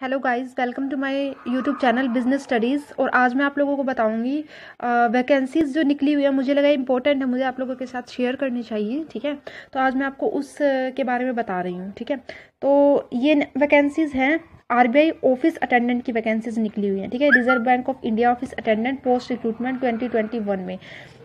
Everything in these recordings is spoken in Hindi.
Hello guys, welcome to my YouTube channel business studies. और आज मैं आप लोगों को बताऊंगी वैकेंसीज जो निकली हुई है, मुझे लगा इंपॉर्टेंट है, मुझे आप लोगों के साथ शेयर करनी चाहिए। ठीक है, तो आज मैं आपको उस के बारे में बता रही हूँ। ठीक है, तो ये वैकेंसीज हैं आरबीआई ऑफिस अटेंडेंट की वैकेंसीज निकली हुई हैं। ठीक है, reserve bank of India office attendant post recruitment 2021 में।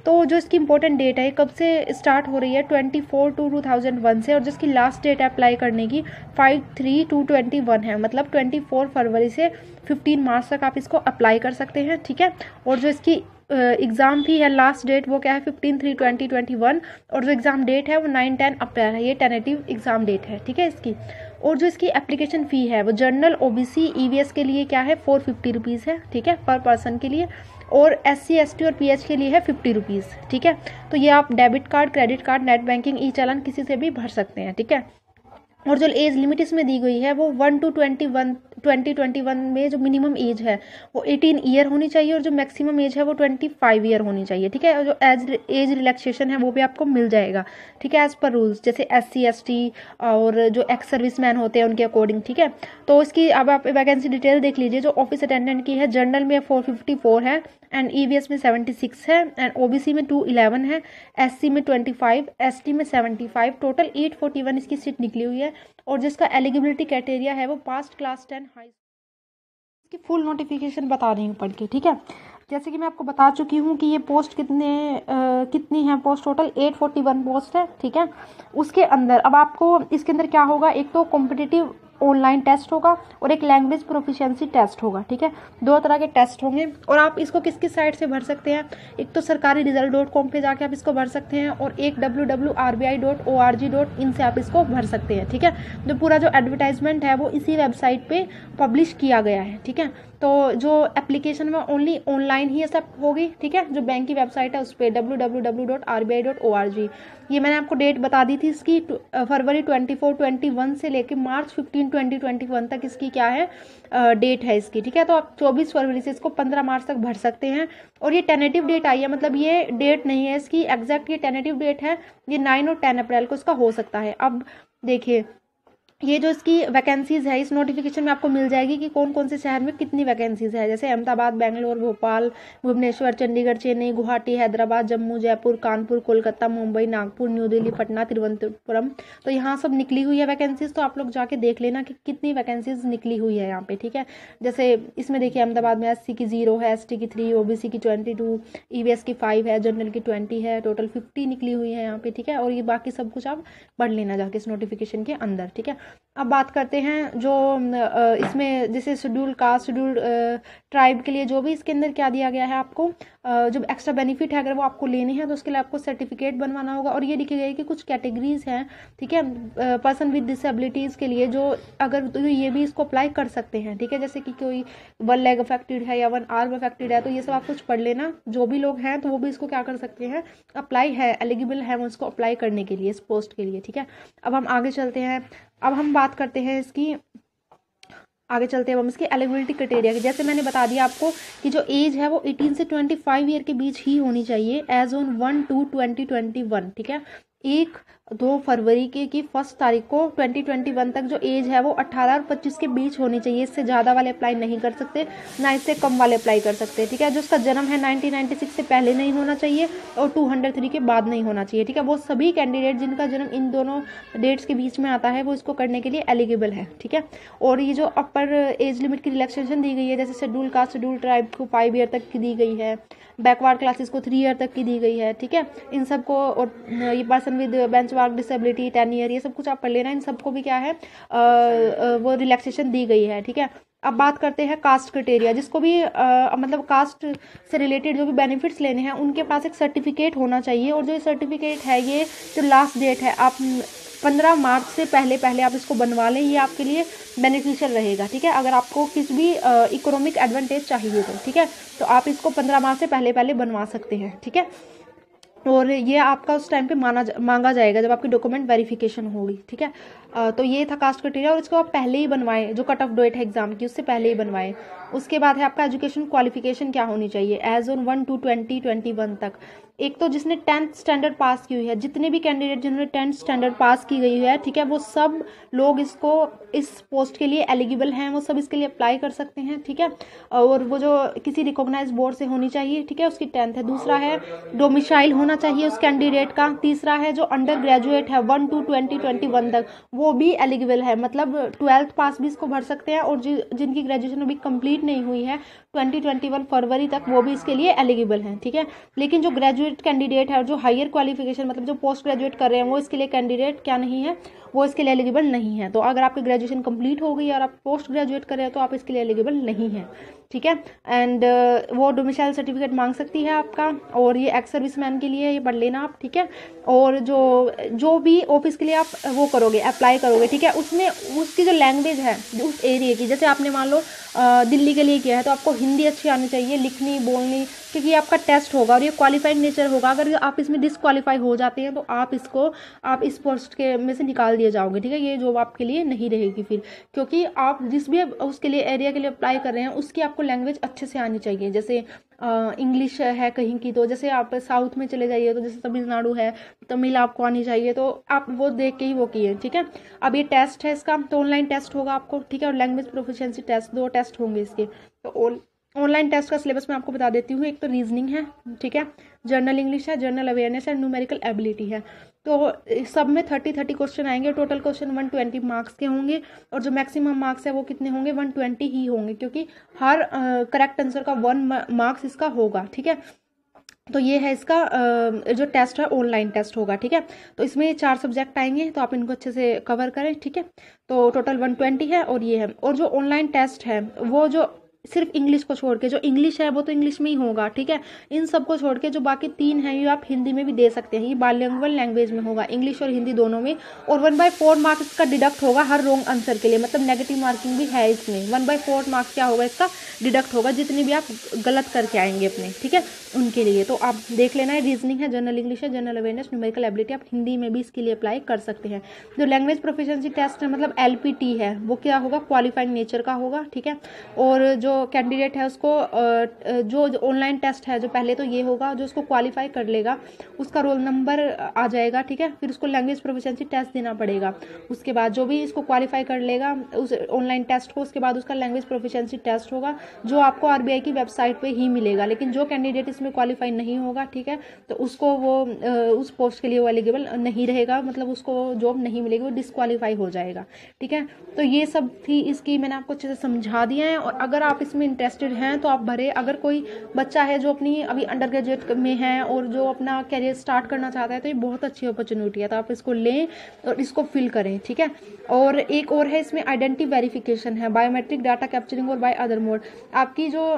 तो जो इसकी इंपॉर्टेंट डेट है, कब से स्टार्ट हो रही है, 24/2/2001 से, और जिसकी लास्ट डेट है अप्लाई करने की 5/3/2021 है, मतलब 24 फरवरी से 15 मार्च तक आप इसको अप्लाई कर सकते हैं। ठीक है, और जो इसकी एग्ज़ाम भी है, लास्ट डेट वो क्या है 15/3/2021, और जो एग्ज़ाम डेट है वो 9-10 अप्रैल है। ये टेनेटिव एग्ज़ाम डेट है। ठीक है इसकी, और जो इसकी एप्लीकेशन फ़ी है वो जनरल ओबीसी ईवीएस के लिए क्या है 450 रुपीज़ है। ठीक है, पर पर्सन के लिए, और एससी एसटी और पीएच के लिए है 50 रुपीज़। ठीक है, तो ये आप debit card, credit card, net banking, e challan किसी से भी भर सकते हैं। ठीक है, और जो एज लिमिट इसमें दी गई है वो 1 to 2021 में जो मिनिमम एज है वो 18 ईयर होनी चाहिए, और जो मैक्सिमम एज है वो 25 ईयर होनी चाहिए। ठीक है, और जो एज रिलैक्सेशन है वो भी आपको मिल जाएगा। ठीक है, एज पर रूल्स, जैसे एससी एसटी और जो एक्स सर्विस मैन होते हैं उनके अकॉर्डिंग। ठीक है, तो इसकी अब आप वैकेंसी डिटेल देख लीजिए। जो ऑफिस अटेंडेंट की है, जनरल में 454 है, एंड ईवीएस में 76 है, एंड ओबीसी में 211 है, एससी में 25, एसटी में 75, टोटल 841 इसकी सीट निकली हुई है। और जिसका एलिजिबिलिटी क्राइटेरिया है वो पास्ट क्लास 10 हाई। इसकी फुल नोटिफिकेशन बता रही हूँ पढ़ के। ठीक है, जैसे कि मैं आपको बता चुकी हूँ कि ये पोस्ट कितनी है, पोस्ट टोटल 841 पोस्ट है। ठीक है, उसके अंदर अब आपको इसके अंदर क्या होगा, एक तो कॉम्पिटिटिव ऑनलाइन टेस्ट होगा और एक लैंग्वेज प्रोफिशिएंसी टेस्ट होगा। ठीक है, दो तरह के टेस्ट होंगे, और आप इसको किस किस साइट से भर सकते हैं, एक तो सरकारी रिजल्ट.com पे जाके आप इसको भर सकते हैं, और एक www.rbi.org.in से आप इसको भर सकते हैं। ठीक है, जो पूरा जो एडवर्टाइजमेंट है वो इसी वेबसाइट पे पब्लिश किया गया है। ठीक है, तो जो एप्लीकेशन में ओनली ऑनलाइन ही सब होगी। ठीक है, जो बैंक की वेबसाइट है उस पर www.rbi.org, ये मैंने आपको डेट बता दी थी इसकी, फरवरी 24/21 से लेकर मार्च 15/2021 तक इसकी क्या है डेट है इसकी। ठीक है, तो आप 24 फरवरी से इसको 15 मार्च तक भर सकते हैं। और ये टेनेटिव डेट आई है, मतलब ये डेट नहीं है इसकी एग्जैक्ट, ये टेनेटिव डेट है, ये 9 और 10 अप्रैल को इसका हो सकता है। अब देखिए, ये जो इसकी वैकेंसीज है इस नोटिफिकेशन में आपको मिल जाएगी कि कौन कौन से शहर में कितनी वैकेंसीज है, जैसे अहमदाबाद, बेंगलोर, भोपाल, भुवनेश्वर, चंडीगढ़, चेन्नई, गुवाहाटी, हैदराबाद, जम्मू, जयपुर, कानपुर, कोलकाता, मुंबई, नागपुर, न्यू दिल्ली, पटना, तिरुवनंतपुरम। तो यहाँ सब निकली हुई है वैकेंसीज, तो आप लोग जाके देख लेना कि कितनी वैकेंसीज निकली हुई है यहाँ पे। ठीक है, जैसे इसमें देखिए अहमदाबाद में एससी की 0 है, एसटी की 3, ओबीसी की 22, ईवीएस की 5 है, जनरल की 20 है, टोटल 50 निकली हुई है यहाँ पे। ठीक है, और ये बाकी सब कुछ आप पढ़ लेना जाके इस नोटिफिकेशन के अंदर। ठीक है, अब बात करते हैं जो इसमें जैसे शेड्यूल कास्ट, शेड्यूल ट्राइब के लिए जो भी इसके अंदर क्या दिया गया है आपको, जो एक्स्ट्रा बेनिफिट है अगर वो आपको लेने हैं तो उसके लिए आपको सर्टिफिकेट बनवाना होगा। और ये लिखी गई है कि कुछ कैटेगरीज हैं, ठीक है, पर्सन विद डिसेबिलिटीज़ के लिए, जो अगर तो ये भी इसको अप्लाई कर सकते हैं। ठीक है, जैसे कि कोई 1 लेग अफेक्टेड है या 1 आर्म अफेक्टेड है, तो ये सब आप कुछ पढ़ लेना। जो भी लोग हैं तो वो भी इसको क्या कर सकते हैं, अप्लाई है, एलिजिबल है वो इसको अप्लाई करने के लिए, इस पोस्ट के लिए। ठीक है, अब हम आगे चलते हैं। अब हम बात करते हैं इसकी, आगे चलते हैं हम इसकी एलिजिबिलिटी क्राइटेरिया की। जैसे मैंने बता दिया आपको कि जो एज है वो 18 से 25 ईयर के बीच ही होनी चाहिए, एज ऑन 1/2/2021। ठीक है, 1-2 फरवरी की 1 तारीख को 2021 तक जो एज है वो 18 और 25 के बीच होनी चाहिए। इससे ज़्यादा वाले अप्लाई नहीं कर सकते, ना इससे कम वाले अप्लाई कर सकते। ठीक है, जो उसका जन्म है 1996 से पहले नहीं होना चाहिए और 203 के बाद नहीं होना चाहिए। ठीक है, वो सभी कैंडिडेट जिनका जन्म इन दोनों डेट्स के बीच में आता है वो इसको करने के लिए एलिजिबल है। ठीक है, और ये जो अपर एज लिमिट की रिलैक्सेशन दी गई है, जैसे शेड्यूल कास्ट, शेड्यूल ट्राइब को 5 ईयर तक की दी गई है, बैकवर्ड क्लासेस को 3 ईयर तक की दी गई है। ठीक है, इन सबको, और ये person with benchmark disability 10 year, ये सब कुछ आप पढ़ लेना। इन सबको भी क्या है वो रिलैक्सेशन दी गई है। ठीक है, अब बात करते हैं कास्ट क्राइटेरिया, जिसको भी मतलब कास्ट से रिलेटेड जो भी बेनिफिट्स लेने हैं उनके पास एक सर्टिफिकेट होना चाहिए। और जो ये सर्टिफिकेट है, ये जो लास्ट डेट है, आप 15 मार्च से पहले आप इसको बनवा लें, ये आपके लिए बेनिफिशियल रहेगा। ठीक है, अगर आपको किसी भी इकोनॉमिक एडवांटेज चाहिए तो। ठीक है, तो आप इसको 15 मार्च से पहले बनवा सकते हैं। ठीक है, और ये आपका उस टाइम पे मांगा जाएगा जब आपकी डॉक्यूमेंट वेरिफिकेशन होगी। ठीक है, तो ये था कास्ट क्राइटेरिया, और इसको आप पहले ही बनवाएं, जो कट ऑफ डेट है एग्जाम की उससे पहले ही बनवाएं। उसके बाद है आपका एजुकेशन क्वालिफिकेशन क्या होनी चाहिए, एज ऑन 1/2/2021 तक। एक तो जिसने 10th स्टैंडर्ड पास की हुई है, जितने भी कैंडिडेट जिन्होंने 10th स्टैंडर्ड पास की गई है, ठीक है, वो सब लोग इसको इस पोस्ट के लिए एलिजिबल हैं, वो सब इसके लिए अप्लाई कर सकते हैं, ठीक है। और वो जो किसी रिकॉग्नाइज बोर्ड से होनी चाहिए, ठीक है, उसकी 10th है। दूसरा है डोमिसाइल होना चाहिए उस कैंडिडेट का। तीसरा है जो अंडर ग्रेजुएट है 1 to 2021 तक, वो भी एलिजिबल है, मतलब 12th पास भी इसको भर सकते हैं। और जिनकी ग्रेजुएशन अभी कंप्लीट नहीं हुई है 2021 फरवरी तक, वो भी इसके लिए एलिजिबल हैं, ठीक है। लेकिन जो ग्रेजुएट कैंडिडेट है, जो हायर क्वालिफिकेशन मतलब जो पोस्ट ग्रेजुएट कर रहे हैं, वो इसके लिए कैंडिडेट क्या नहीं है, वो इसके लिए एलिजिबल नहीं है। तो अगर आपकी ग्रेजुएशन कंप्लीट हो गई और आप पोस्ट ग्रेजुएट कर रहे हैं तो आप इसके लिए एलिजिबल नहीं है, ठीक है। एंड वो डोमिसाइल सर्टिफिकेट मांग सकती है आपका, और ये एक्स सर्विसमैन के लिए ये पढ़ लेना आप, ठीक है। और जो भी ऑफिस के लिए आप वो करोगे, अप्लाई करोगे, ठीक है, उसमें उसकी जो लैंग्वेज है उस एरिया की, जैसे आपने मान लो दिल्ली के लिए किया है तो आपको हिंदी अच्छी आनी चाहिए, लिखनी बोलनी, क्योंकि आपका टेस्ट होगा और ये क्वालिफाइड नेचर होगा। अगर आप इसमें डिसक्वालीफाई हो जाते हैं तो आप इस पोस्ट के में से निकाल दिए जाओगे, ठीक है। ये जॉब आपके लिए नहीं रहेगी फिर, क्योंकि आप जिस भी उसके लिए एरिया के लिए अप्लाई कर रहे हैं उसकी आपको लैंग्वेज अच्छे से आनी चाहिए। जैसे इंग्लिश है कहीं की, तो जैसे आप साउथ में चले जाइए तो जैसे तमिलनाडु है, तमिल आपको आनी चाहिए, तो आप वो देख के ही वो किए, ठीक है। अब ये टेस्ट है इसका, तो ऑनलाइन टेस्ट होगा आपको, ठीक है। और लैंग्वेज प्रोफिशिएंसी टेस्ट, 2 टेस्ट होंगे इसके। तो ऑनलाइन टेस्ट का सिलेबस मैं आपको बता देती हूँ। एक तो रीजनिंग है, ठीक है, जनरल इंग्लिश है, जनरल अवेयरनेस है, न्यूमेरिकल एबिलिटी है। तो सब में 30 क्वेश्चन आएंगे। टोटल क्वेश्चन 120 मार्क्स के होंगे, और जो मैक्सिमम मार्क्स है वो कितने होंगे, 120 ही होंगे, क्योंकि हर करेक्ट आंसर का 1 मार्क्स इसका होगा, ठीक है। तो ये है इसका जो टेस्ट है, ऑनलाइन टेस्ट होगा, ठीक है। तो इसमें 4 सब्जेक्ट आएंगे, तो आप इनको अच्छे से कवर करें, ठीक है। तो टोटल 120 है, और ये है। और जो ऑनलाइन टेस्ट है वो जो सिर्फ इंग्लिश को छोड़ के, जो इंग्लिश है वो तो इंग्लिश में ही होगा, ठीक है। इन सब को छोड़ के जो बाकी 3 हैं ये आप हिंदी में भी दे सकते हैं। ये बाइलिंगुअल लैंग्वेज में होगा, इंग्लिश और हिंदी दोनों में। और 1/4 मार्क्स इसका डिडक्ट होगा हर रॉन्ग आंसर के लिए, मतलब नेगेटिव मार्किंग भी है इसमें। 1/4 मार्क्स क्या होगा इसका, डिडक्ट होगा, जितनी भी आप गलत करके आएंगे अपने, ठीक है, उनके लिए। तो आप देख लेना है, रीजनिंग है, जनरल इंग्लिश है, जनरल अवेयरनेस, न्यूमेरिकल एबिलिटी, आप हिंदी में भी इसके लिए अप्लाई कर सकते हैं। जो लैंग्वेज प्रोफिशिएंसी टेस्ट है, मतलब LPT है, वो क्या होगा, क्वालिफाइड नेचर का होगा, ठीक है। और जो कैंडिडेट है उसको जो ऑनलाइन टेस्ट है, जो पहले तो ये होगा, जो उसको क्वालिफाई कर लेगा उसका रोल नंबर आ जाएगा, ठीक है। फिर उसको लैंग्वेज प्रोफिशिएंसी टेस्ट देना पड़ेगा। उसके बाद जो भी इसको क्वालिफाई कर लेगा उस ऑनलाइन टेस्ट को, उसके बाद उसका लैंग्वेज प्रोफिशिएंसी टेस्ट होगा, जो आपको RBI की वेबसाइट पे ही मिलेगा। लेकिन जो कैंडिडेट इसमें क्वालिफाई नहीं होगा, ठीक है, तो उसको वो उस पोस्ट के लिए वो एलिजिबल नहीं रहेगा, मतलब उसको जॉब नहीं मिलेगी, वो डिसक्वालीफाई हो जाएगा, ठीक है। तो ये सब थी इसकी, मैंने आपको अच्छे से समझा दिया है। और अगर आप इसमें इंटरेस्टेड हैं तो आप भरे। अगर कोई बच्चा है जो अपनी अभी अंडर ग्रेजुएट में है और जो अपना कैरियर स्टार्ट करना चाहता है, तो ये बहुत अच्छी अपॉर्चुनिटी है, तो आप इसको लें और इसको फिल करें, ठीक है। और एक और है इसमें आइडेंटिटी वेरिफिकेशन है, बायोमेट्रिक डाटा कैप्चरिंग और बाय अदर मोड। आपकी जो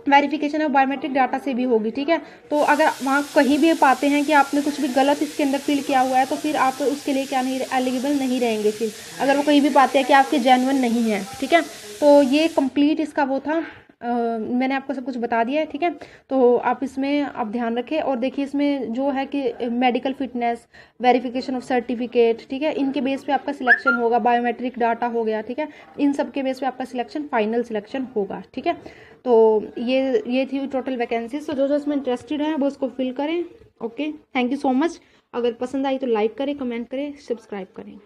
वेरिफिकेशन है बायोमेट्रिक डाटा से भी होगी, ठीक है। तो अगर वहाँ कहीं भी पाते हैं कि आपने कुछ भी गलत इसके अंदर फिल किया हुआ है, तो फिर आप उसके लिए क्या नहीं एलिजिबल नहीं रहेंगे फिर, अगर वो कहीं भी पाते हैं कि आपके जेन्युइन नहीं है, ठीक है। तो ये कंप्लीट इसका वो था, मैंने आपको सब कुछ बता दिया है, ठीक है। तो आप इसमें आप ध्यान रखें। और देखिए इसमें जो है कि medical fitness, verification of certificate, ठीक है, इनके बेस पे आपका सिलेक्शन होगा। बायोमेट्रिक डाटा हो गया, ठीक है, इन सब के बेस पे आपका सिलेक्शन, फाइनल सिलेक्शन होगा, ठीक है। तो ये थी टोटल वैकेंसीज। तो जो इसमें इंटरेस्टेड है वो इसको फिल करें। Okay, thank you so much. अगर पसंद आई तो लाइक करें, कमेंट करें, सब्सक्राइब करें।